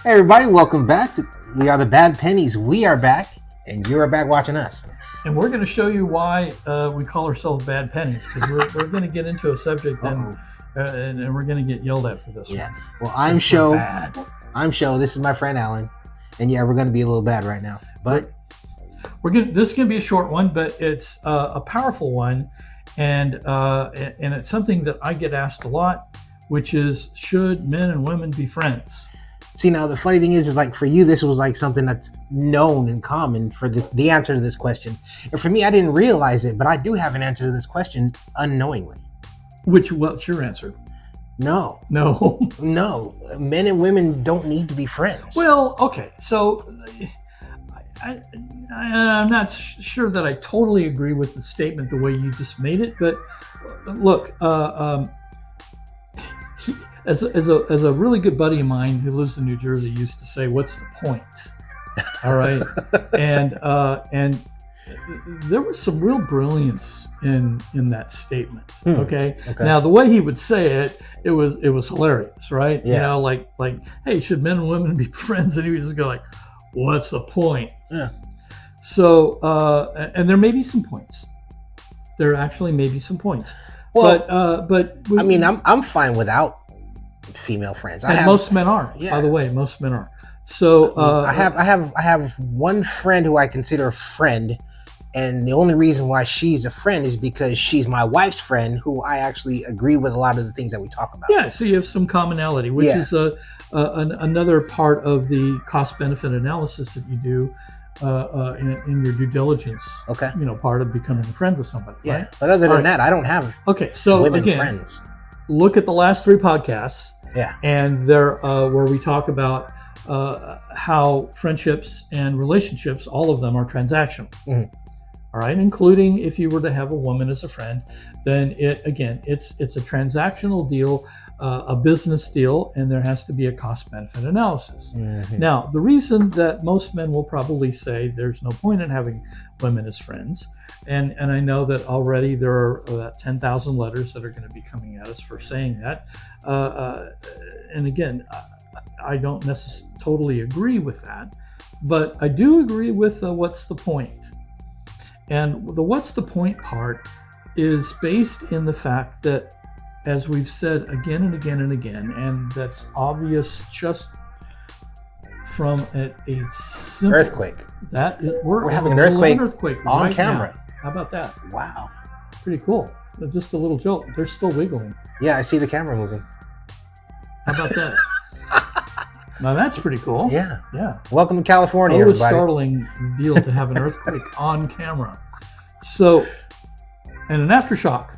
Hey everybody, welcome back. We are the Bad Pennies. We are back, and you are back watching us. And we're going to show you why we call ourselves Bad Pennies, because we're going to get into a subject and we're going to get yelled at for this one. Well, I'm Show. This is my friend Alan, and yeah, we're going to be a little bad right now, but this is going to be a short one, but it's a powerful one, and it's something that I get asked a lot, which is, should men and women be friends? See, now the funny thing is like for you, this was like something that's known and common for the answer to this question. And for me, I didn't realize it, but I do have an answer to this question unknowingly. What's your answer? No. No. No. Men and women don't need to be friends. Well, okay. So I'm not sure that I totally agree with the statement the way you just made it, but look, as a really good buddy of mine who lives in New Jersey used to say, "What's the point?" All right, and there was some real brilliance in that statement. Okay? Now the way he would say it was hilarious, right? Yeah. You know, like, hey, should men and women be friends? And he would just go like, "What's the point?" Yeah. So, and there may be some points. There actually may be some points. Well, but I mean, I'm fine without female friends. Most men are. Yeah. By the way, most men are. So I have one friend who I consider a friend, and the only reason why she's a friend is because she's my wife's friend, who I actually agree with a lot of the things that we talk about. Yeah. So you have some commonality, which is another part of the cost-benefit analysis that you do in your due diligence. Okay. You know, part of becoming a friend with somebody. Yeah. Right? But other than that, I don't have women friends. Look at the last 3 podcasts. Yeah. And there, where we talk about how friendships and relationships, all of them are transactional. Mm-hmm. All right, including if you were to have a woman as a friend, then it's a transactional deal, a business deal, and there has to be a cost-benefit analysis. Mm-hmm. Now, the reason that most men will probably say there's no point in having women as friends, and I know that already there are about 10,000 letters that are going to be coming at us for saying that. And again, I don't necessarily totally agree with that, but I do agree with what's the point. And the what's the point part is based in the fact that, as we've said again and again and again, and that's obvious just from a simple earthquake. We're having an earthquake on right camera. Now. How about that? Wow. Pretty cool. Just a little joke. They're still wiggling. Yeah, I see the camera moving. How about that? Now that's pretty cool. Yeah. Yeah. Welcome to California, It was everybody. startling deal to have an earthquake on camera. So, and an aftershock.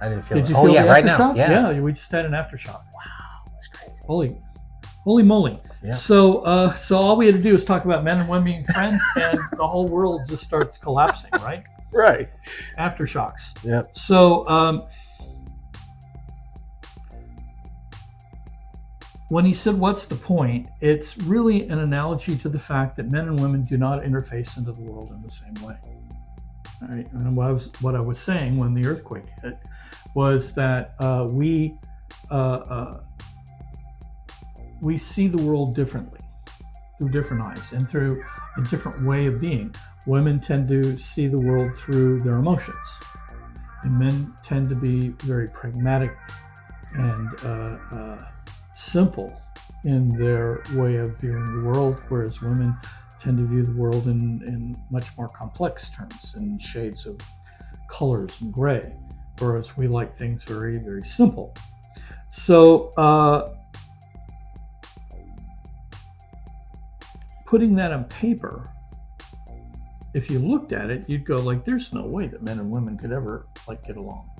I didn't feel Did it. you feel the right aftershock? now. Yeah. We just had an aftershock. Wow, that's crazy. Holy moly. Yeah. So all we had to do is talk about men and women being friends, and the whole world just starts collapsing, right? Right. Aftershocks. Yep. So when he said, "What's the point?" it's really an analogy to the fact that men and women do not interface into the world in the same way. All right. And what I was saying when the earthquake hit was that we see the world differently, through different eyes and through a different way of being. Women tend to see the world through their emotions, and men tend to be very pragmatic and simple in their way of viewing the world, whereas women tend to view the world in much more complex terms, in shades of colors and gray, whereas we like things very, very simple. So putting that on paper, if you looked at it, you'd go like, there's no way that men and women could ever get along.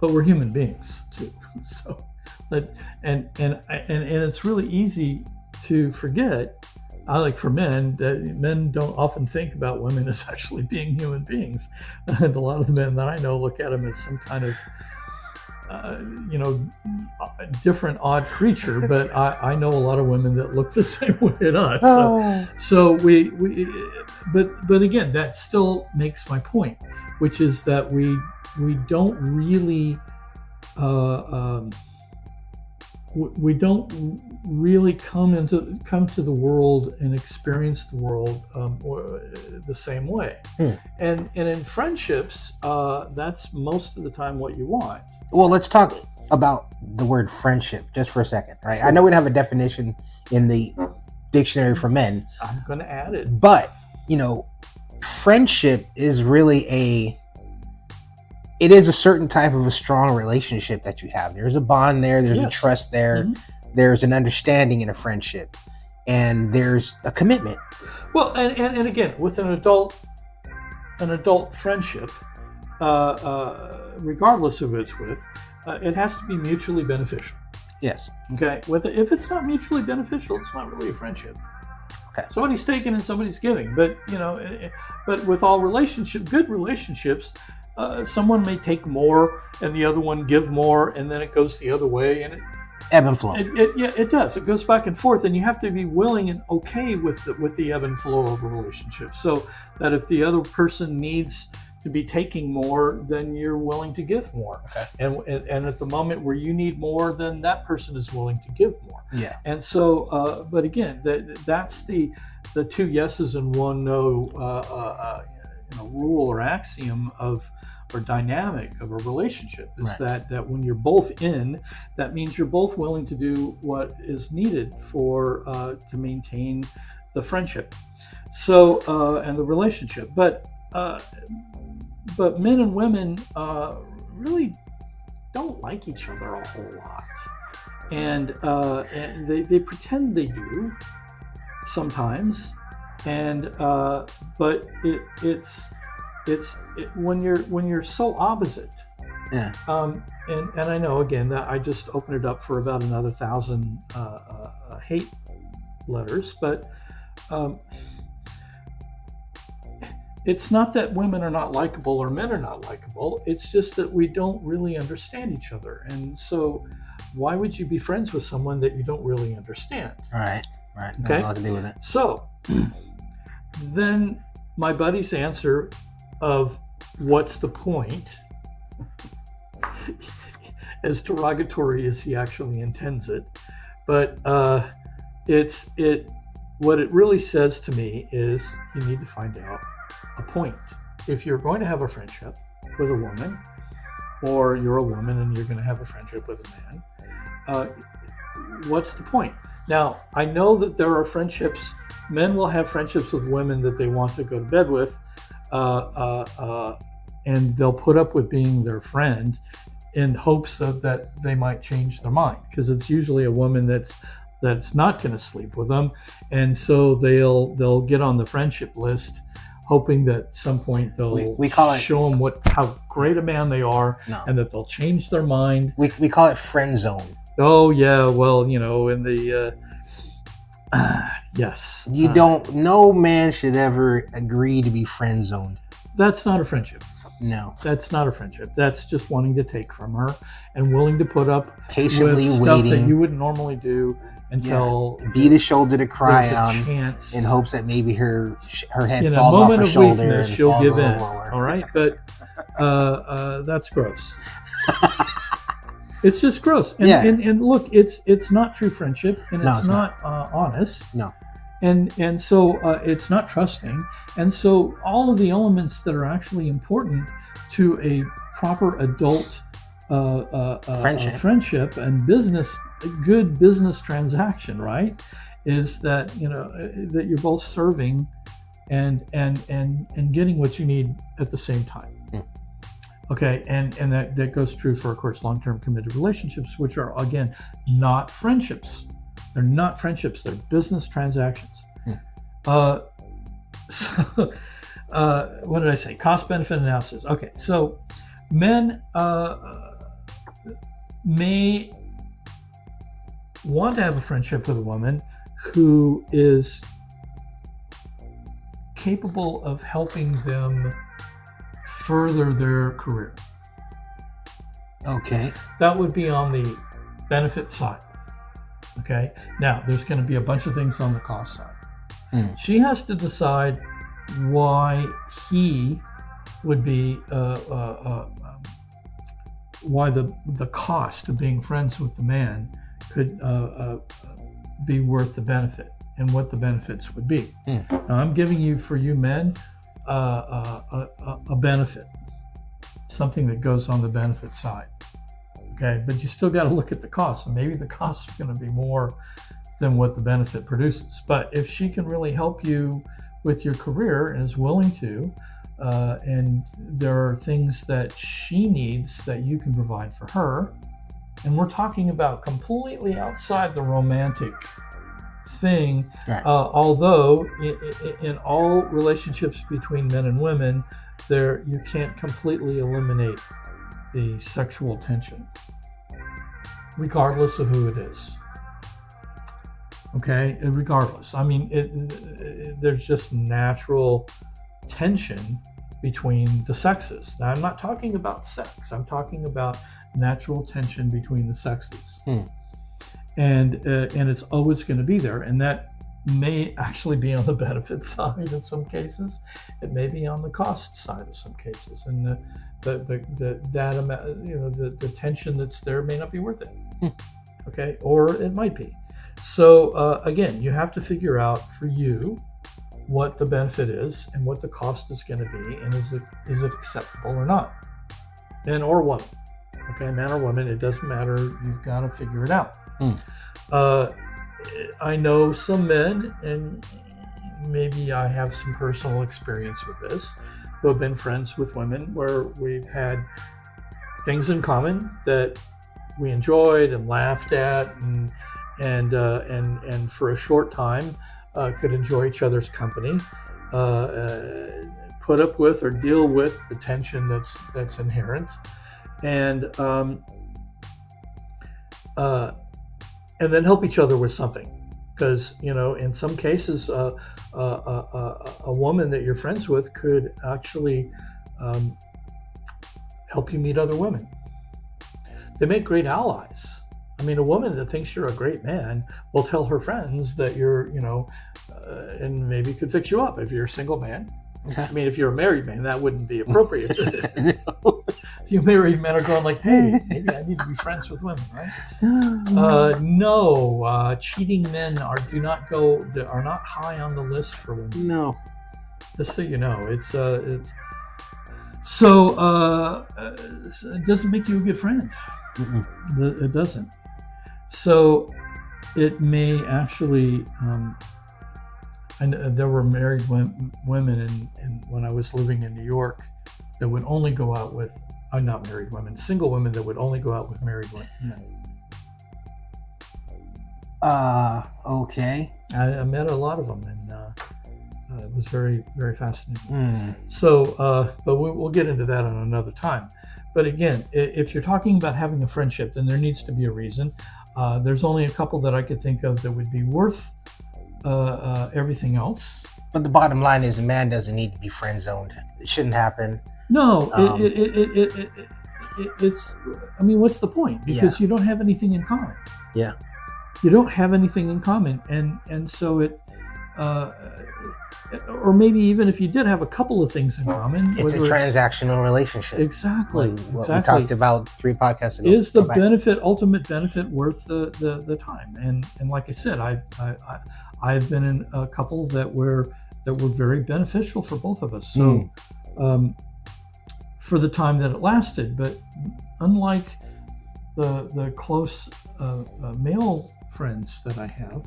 But we're human beings too. So and it's really easy to forget. For men, that men don't often think about women as actually being human beings, and a lot of the men that I know look at them as some kind of different odd creature. But I know a lot of women that look the same way at us. So but again, that still makes my point, which is that we don't really we don't really come to the world and experience the world the same way. And in friendships, that's most of the time what you want. Well, let's talk about the word friendship just for a second, right? Sure. I know we don't have a definition in the dictionary for men. I'm going to add it. But, friendship is really it is a certain type of a strong relationship that you have. There's a bond there. There's a trust there. There's an understanding in a friendship. And there's a commitment. Well, and again, with an adult friendship, regardless of who it's with, it has to be mutually beneficial. Yes. Okay. If it's not mutually beneficial, it's not really a friendship. Okay. Somebody's taking and somebody's giving, but but with all good relationships, someone may take more and the other one give more, and then it goes the other way, and ebb and flow. It does. It goes back and forth, and you have to be willing and okay with the ebb and flow of a relationship. So that if the other person needs to be taking more, then you're willing to give more. Okay. And at the moment where you need more, then that person is willing to give more. Yeah. And so, but again, that's the two yeses and one no rule or axiom or dynamic of a relationship is right. that when you're both in, that means you're both willing to do what is needed to maintain the friendship. So and the relationship, but men and women really don't like each other a whole lot, and they pretend they do sometimes, and but it's when you're so opposite. Yeah. And I know again that I just opened it up for about another 1,000 hate letters, but. It's not that women are not likable or men are not likable. It's just that we don't really understand each other. And so why would you be friends with someone that you don't really understand? Right. Okay. Nothing to do with it. So then my buddy's answer of what's the point, as derogatory as he actually intends it, but what it really says to me is you need to find out a point. If you're going to have a friendship with a woman, or you're a woman and you're going to have a friendship with a man, what's the point? Now, I know that there are friendships, men will have friendships with women that they want to go to bed with, and they'll put up with being their friend in hopes that they might change their mind, because it's usually a woman that's not going to sleep with them, and so they'll get on the friendship list, hoping that at some point they'll show them how great a man they are, and that they'll change their mind. We call it friend zone. Oh yeah, well in the yes. No man should ever agree to be friend zoned. That's not a friendship. No. That's not a friendship. That's just wanting to take from her and willing to put up patiently with waiting stuff that you wouldn't normally do until be the shoulder to cry on chance. In hopes that maybe her head in falls a moment off her of shoulder weakness, and she'll give in. Lower. All right, but that's gross. It's just gross. And look, it's not true friendship, and it's not honest. No. And so it's not trusting. And so all of the elements that are actually important to a proper adult friendship and good business transaction, right, is that that you're both serving and getting what you need at the same time. Okay, and that goes true for, of course, long-term committed relationships, which are, again, not friendships. They're not friendships. They're business transactions. So, what did I say? Cost-benefit analysis. Okay, so men may want to have a friendship with a woman who is capable of helping them further their career. Okay. That would be on the benefit side. Okay. Now, there's going to be a bunch of things on the cost side. She has to decide why he would be, why the cost of being friends with the man could be worth the benefit and what the benefits would be. Now, I'm giving you, for you men, a benefit, something that goes on the benefit side. Okay, but you still got to look at the costs, and maybe the costs are going to be more than what the benefit produces. But if she can really help you with your career and is willing to, and there are things that she needs that you can provide for her, and we're talking about completely outside the romantic thing, right. Although in all relationships between men and women, you can't completely eliminate the sexual tension, regardless of who it is. Okay, regardless. I mean, there's just natural tension between the sexes. Now, I'm not talking about sex. I'm talking about natural tension between the sexes. And it's always going to be there. And that may actually be on the benefit side in some cases. It may be on the cost side in some cases. And that amount, the tension that's there may not be worth it. Okay, or it might be. So again, you have to figure out for you what the benefit is and what the cost is going to be, and is it acceptable or not, man or woman. Okay, man or woman, it doesn't matter. You've got to figure it out. I know some men, and maybe I have some personal experience with this, who have been friends with women where we've had things in common that we enjoyed and laughed at, and for a short time could enjoy each other's company, put up with or deal with the tension that's inherent, and then help each other with something. Because in some cases, a woman that you're friends with could actually help you meet other women. They make great allies. I mean, a woman that thinks you're a great man will tell her friends that you're, and maybe could fix you up if you're a single man. I mean, if you're a married man, that wouldn't be appropriate. You married men are going like, hey, maybe I need to be friends with women, right? No, cheating men are not high on the list for women. No. Just so you know, so it doesn't make you a good friend. It doesn't. So it may actually. There were married women and when I was living in New York that would only go out with, not married women, single women that would only go out with married women. Okay. I met a lot of them, and it was very, very fascinating. So, but we'll get into that on another time. But again, if you're talking about having a friendship, then there needs to be a reason. There's only a couple that I could think of that would be worth everything else. But the bottom line is, a man doesn't need to be friend zoned. It shouldn't happen. No, it's. I mean, what's the point? Because you don't have anything in common. Yeah. You don't have anything in common, and so it. Or maybe even if you did have a couple of things in common, it's a transactional relationship. Exactly. What we talked about 3 podcasts ago. Is the ultimate benefit worth the time? And like I said, I've been in a couple that were very beneficial for both of us. So for the time that it lasted, but unlike the close male friends that I have,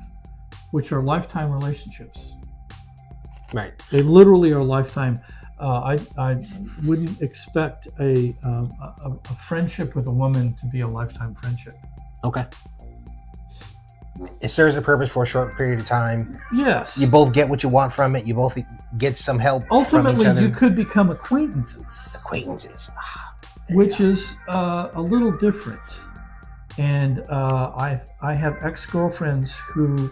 which are lifetime relationships. Right. They literally are lifetime. I wouldn't expect a friendship with a woman to be a lifetime friendship. Okay. It serves a purpose for a short period of time. Yes. You both get what you want from it. You both get some help Ultimately, from each other. you could become acquaintances. Which is a little different. And I have ex-girlfriends who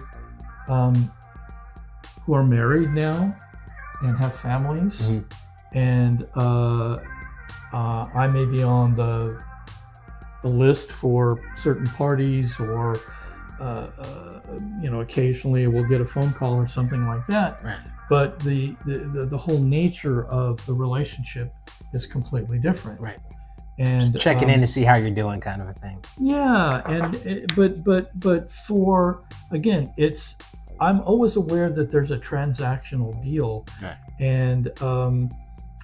are married now and have families, and I may be on the list for certain parties, or occasionally we'll get a phone call or something like that. Right. But the whole nature of the relationship is completely different. Right. and just checking in to see how you're doing, kind of a thing. Yeah, and but for again, I'm always aware that there's a transactional deal, Right. and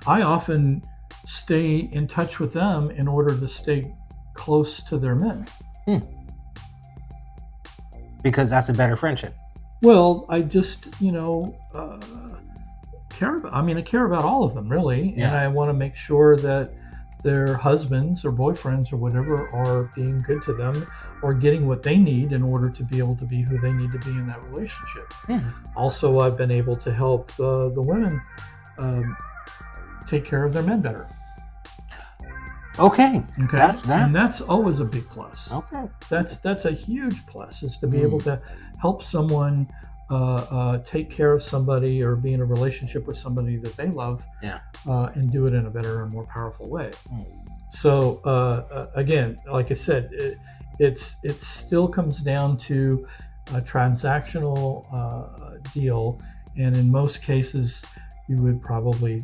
I often stay in touch with them in order to stay close to their men. Because that's a better friendship. Well, I just care about. I mean, I care about all of them really, and I want to make sure that their husbands or boyfriends or whatever are being good to them or getting what they need in order to be able to be who they need to be in that relationship. Also, I've been able to help the women take care of their men better. Okay. And that's always a big plus. Okay. That's a huge plus, is to be able to help someone take care of somebody or be in a relationship with somebody that they love, and do it in a better and more powerful way. So again, like I said, it still comes down to a transactional deal, and in most cases, you would probably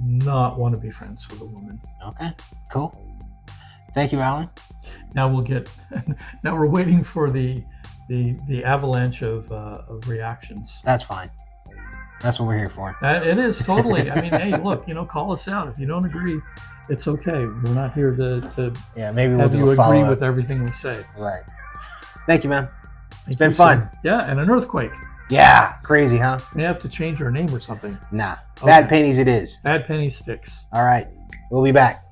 not want to be friends with a woman. Okay, cool. Thank you, Alan. Now we're waiting for the avalanche of reactions. That's fine. That's what we're here for. It is totally. I mean, hey, look, call us out if you don't agree. It's okay. We're not here to maybe we'll have do you a agree follow-up with everything we say. Right. Thank you, man. It's been fun. Yeah, and an earthquake. Yeah, crazy, huh? We have to change our name or something. Nah, Bad Pennies it is. Bad Penny Sticks. All right, we'll be back.